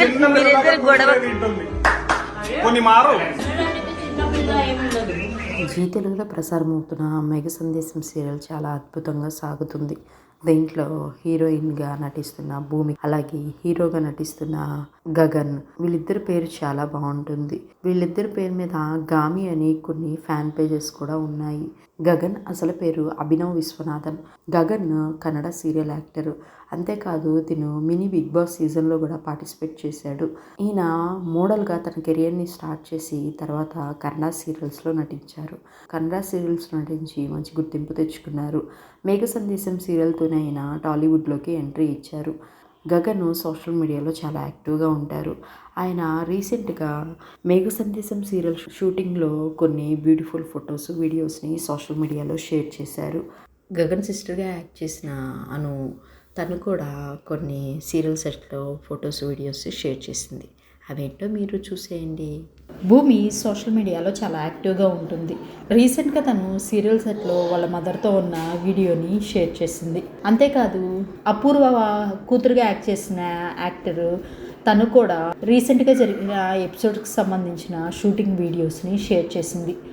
మీరిద్దరు గొడవ కొన్ని మారు. జీ తెలుగులో ప్రసారమవుతున్న మేఘ సందేశం సీరియల్ చాలా అద్భుతంగా సాగుతుంది. దీంట్లో హీరోయిన్గా నటిస్తున్న భూమి, అలాగే హీరోగా నటిస్తున్న గగన్, వీళ్ళిద్దరి పేరు చాలా బాగుంటుంది. వీళ్ళిద్దరి పేరు మీద గామి అని కొన్ని ఫ్యాన్ పేజెస్ కూడా ఉన్నాయి. గగన్ అసలు పేరు అభినవ్ విశ్వనాథన్. Gagan Kannada serial actor. అంతేకాదు తిను మినీ బిగ్ బాస్ సీజన్లో కూడా పార్టిసిపేట్ చేశాడు. ఈయన మోడల్గా తన కెరియర్ని స్టార్ట్ చేసి తర్వాత కన్నడ సీరియల్స్లో నటించారు. కన్నడ సీరియల్స్ నటించి మంచి గుర్తింపు తెచ్చుకున్నారు. మేఘ సందేశం సీరియల్తోనే ఆయన టాలీవుడ్లోకి ఎంట్రీ ఇచ్చారు. గగన్ సోషల్ మీడియాలో చాలా యాక్టివ్గా ఉంటారు. ఆయన రీసెంట్గా మేఘ సందేశం సీరియల్ షూటింగ్లో కొన్ని బ్యూటిఫుల్ ఫొటోస్, వీడియోస్ని సోషల్ మీడియాలో షేర్ చేశారు. గగన్ సిస్టర్గా యాక్ట్ చేసిన అను తను కూడా కొన్ని సీరియల్ సెట్లో ఫొటోస్, వీడియోస్ షేర్ చేసింది. అవేంటో మీరు చూసేయండి. భూమి సోషల్ మీడియాలో చాలా యాక్టివ్గా ఉంటుంది. రీసెంట్గా తను సీరియల్ సెట్లో వాళ్ళ మదర్తో ఉన్న వీడియోని షేర్ చేసింది. అంతేకాదు అపూర్వ కూతురుగా యాక్ట్ చేసిన యాక్టర్ తను కూడా రీసెంట్గా జరిగిన ఎపిసోడ్కి సంబంధించిన షూటింగ్ వీడియోస్ని షేర్ చేసింది.